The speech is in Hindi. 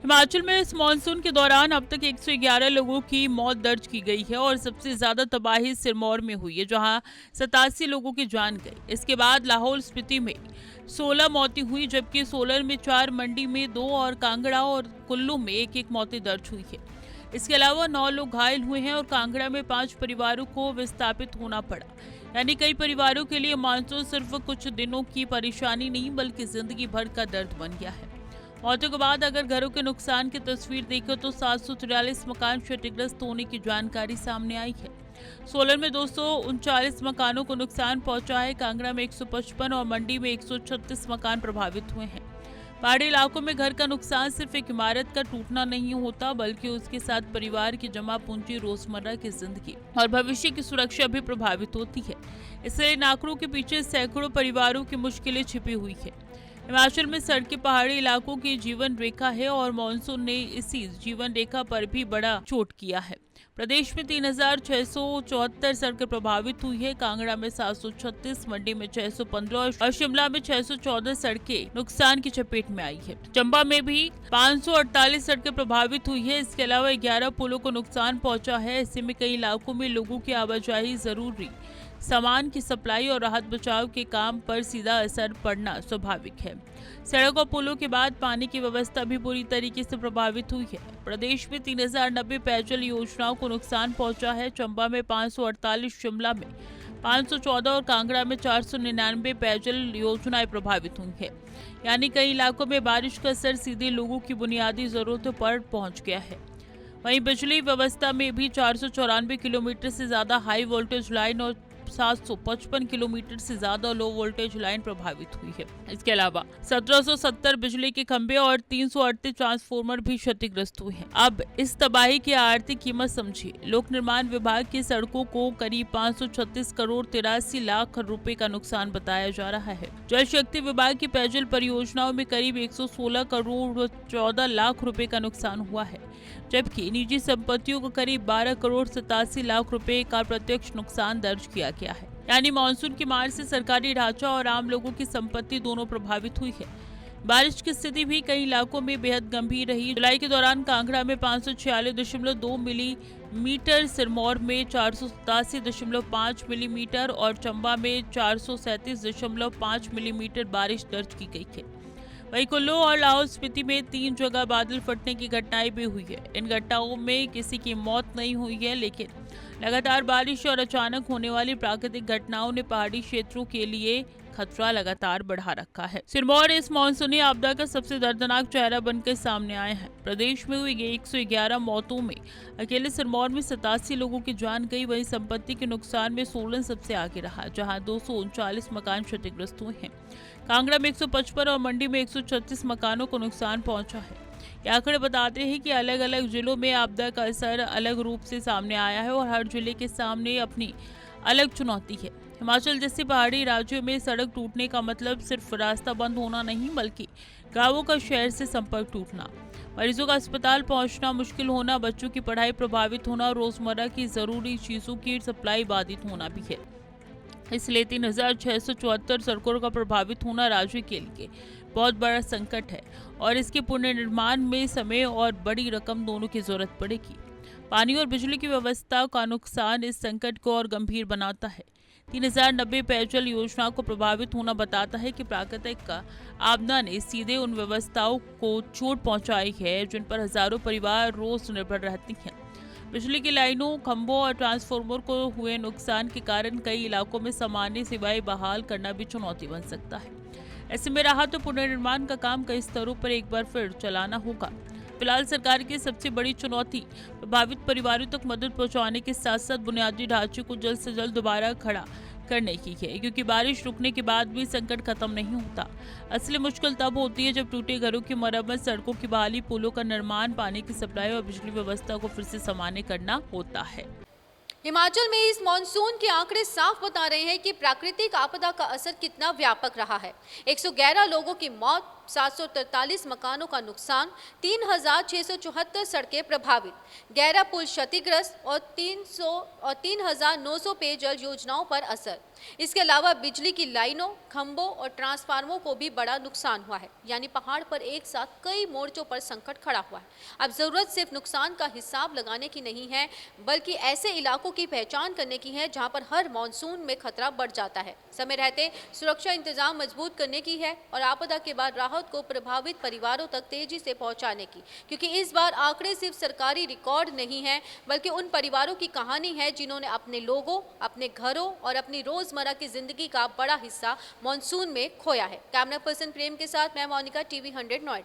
हिमाचल में इस मानसून के दौरान अब तक 111 लोगों की मौत दर्ज की गई है और सबसे ज्यादा तबाही सिरमौर में हुई है, जहां 87 लोगों की जान गई। इसके बाद लाहौल स्पीति में 16 मौतें हुई, जबकि सोलन में 4, मंडी में 2 और कांगड़ा और कुल्लू में एक एक मौतें दर्ज हुई है। इसके अलावा 9 लोग घायल हुए हैं और कांगड़ा में 5 परिवारों को विस्थापित होना पड़ा। यानी कई परिवारों के लिए मानसून सिर्फ कुछ दिनों की परेशानी नहीं बल्कि जिंदगी भर का दर्द बन गया है। मौतों के बाद अगर घरों के नुकसान की तस्वीर देखें तो 743 मकान क्षतिग्रस्त होने की जानकारी सामने आई है। सोलन में 239 मकानों को नुकसान पहुंचा है, कांगड़ा में 155 और मंडी में 136 मकान प्रभावित हुए हैं। पहाड़ी इलाकों में घर का नुकसान सिर्फ एक इमारत का टूटना नहीं होता, बल्कि उसके साथ परिवार की जमा पूंजी, रोजमर्रा की जिंदगी और भविष्य की सुरक्षा भी प्रभावित होती है। इसलिए इन आंकड़ों के पीछे सैकड़ों परिवारों की मुश्किलें छिपी हुई है। हिमाचल में सड़कें पहाड़ी इलाकों की जीवन रेखा है और मानसून ने इसी जीवन रेखा पर भी बड़ा चोट किया है। प्रदेश में 3674 सड़कें प्रभावित हुई है, कांगड़ा में 736, मंडी में 615 और शिमला में 614 सड़कें नुकसान की चपेट में आई है। चंबा में भी 548 सड़कें प्रभावित हुई है। इसके अलावा 11 पुलों को नुकसान पहुंचा है। ऐसे में कई इलाकों में लोगों की आवाजाही, जरूरी सामान की सप्लाई और राहत बचाव के काम पर सीधा असर पड़ना स्वाभाविक है। सड़क और पुलों के बाद पानी की व्यवस्था भी बुरी तरीके से प्रभावित हुई है। प्रदेश में 3090 पेयजल योजनाओं को नुकसान पहुंचा है। चंबा में 548, शिमला में 514 और कांगड़ा में 499 पेयजल योजनाएं प्रभावित हुई है। यानी कई इलाकों में बारिश का असर सीधे लोगों की बुनियादी जरूरतों पर पहुंच गया है। वहीं बिजली व्यवस्था में भी 494 किलोमीटर से ज्यादा हाई वोल्टेज लाइन और 755 किलोमीटर से ज्यादा लो वोल्टेज लाइन प्रभावित हुई है। इसके अलावा 1770 बिजली के खंभे और 338 ट्रांसफार्मर भी क्षतिग्रस्त हुए हैं। अब इस तबाही की आर्थिक कीमत समझिए। लोक निर्माण विभाग की सड़कों को करीब 536 करोड़ 83 लाख रुपए का नुकसान बताया जा रहा है। जल शक्ति विभाग की पेयजल परियोजनाओं में करीब 116 करोड़ 14 लाख रुपए का नुकसान हुआ है, जबकि निजी संपत्तियों को करीब 12 करोड़ 87 लाख रुपए का प्रत्यक्ष नुकसान दर्ज किया गया है। यानी मानसून की मार से सरकारी ढांचा और आम लोगों की संपत्ति दोनों प्रभावित हुई है। बारिश की स्थिति भी कई इलाकों में बेहद गंभीर रही। जुलाई के दौरान कांगड़ा में 546.2 मिलीमीटर, सिरमौर में 487.5 मिलीमीटर और चंबा में 437.5 मिलीमीटर बारिश दर्ज की गई है। वहीं कुल्लू और लाहौल स्पीति में 3 जगह बादल फटने की घटनाएं भी हुई है। इन घटनाओं में किसी की मौत नहीं हुई है, लेकिन लगातार बारिश और अचानक होने वाली प्राकृतिक घटनाओं ने पहाड़ी क्षेत्रों के लिए खतरा लगातार बढ़ा रखा है। सिरमौर इस मानसूनी आपदा का सबसे दर्दनाक चेहरा बनकर सामने आए हैं। प्रदेश में हुई 111 मौतों में अकेले सिरमौर में 87 लोगों की जान गई। वहीं संपत्ति के नुकसान में सोलन सबसे आगे रहा, जहां 239 मकान क्षतिग्रस्त हुए हैं। कांगड़ा में 155 और मंडी में 136 मकानों को नुकसान पहुंचा है। ये आंकड़े बताते हैं कि अलग अलग जिलों में आपदा का असर अलग रूप से सामने आया है और हर जिले के सामने अपनी अलग चुनौती है। हिमाचल जैसे पहाड़ी राज्यों में सड़क टूटने का मतलब सिर्फ रास्ता बंद होना नहीं, बल्कि गांवों का शहर से संपर्क टूटना, मरीजों का अस्पताल पहुंचना मुश्किल होना, बच्चों की पढ़ाई प्रभावित होना और रोजमर्रा की जरूरी चीजों की सप्लाई बाधित होना भी है। इसलिए 3674 सड़कों का प्रभावित होना राज्य के लिए बहुत बड़ा संकट है और इसके पुनर्निर्माण में समय और बड़ी रकम दोनों की जरूरत पड़ेगी। पानी और बिजली की व्यवस्था का नुकसान इस संकट को और गंभीर बनाता है। 3090 पेयजल योजना को प्रभावित होना बताता है कि प्राकृतिक आपदा ने सीधे उन व्यवस्थाओं को चोट पहुंचाई है जिन पर हजारों परिवार रोज निर्भर रहती हैं। बिजली की लाइनों, खंभों और ट्रांसफार्मर को हुए नुकसान के कारण कई इलाकों में सामान्य सेवाएं बहाल करना भी चुनौती बन सकता है। ऐसे में राहत और पुनर्निर्माण का काम कई स्तरों पर एक बार फिर चलाना होगा। फिलहाल सरकार की सबसे बड़ी चुनौती प्रभावित परिवारों तक मदद पहुंचाने के साथ साथ बुनियादी ढांचे को जल्द से जल्द दोबारा खड़ा करने की है, क्योंकि बारिश रुकने के बाद भी संकट खत्म नहीं होता। असली मुश्किल तब होती है जब टूटे घरों की मरम्मत, सड़कों की बहाली, पुलों का निर्माण, पानी की सप्लाई और बिजली व्यवस्था को फिर से सामान्य करना होता है। हिमाचल में इस मॉनसून के आंकड़े साफ बता रहे हैं कि प्राकृतिक आपदा का असर कितना व्यापक रहा है। 111 लोगों की मौत, 743 मकानों का नुकसान, 3,674 सड़कें प्रभावित, 11 पुल क्षतिग्रस्त और 3,900 पेयजल योजनाओं पर असर। इसके अलावा बिजली की लाइनों, खंभों और ट्रांसफार्मरों को भी बड़ा नुकसान हुआ है। यानी पहाड़ पर एक साथ कई मोर्चों पर संकट खड़ा हुआ है। अब जरूरत सिर्फ नुकसान का हिसाब लगाने की नहीं है, बल्कि ऐसे इलाकों की पहचान करने की है जहां पर हर मॉनसून में खतरा बढ़ जाता है। समय रहते सुरक्षा इंतजाम मजबूत करने की है और आपदा के बाद राहत को प्रभावित परिवारों तक तेजी से पहुंचाने की, क्योंकि इस बार आंकड़े सिर्फ सरकारी रिकॉर्ड नहीं है, बल्कि उन परिवारों की कहानी है जिन्होंने अपने लोगों, अपने घरों और अपनी रोजमर्रा की जिंदगी का बड़ा हिस्सा मॉनसून में खोया है। कैमरा पर्सन प्रेम के साथ मैं मोनिका, टीवी 100 नोएडा।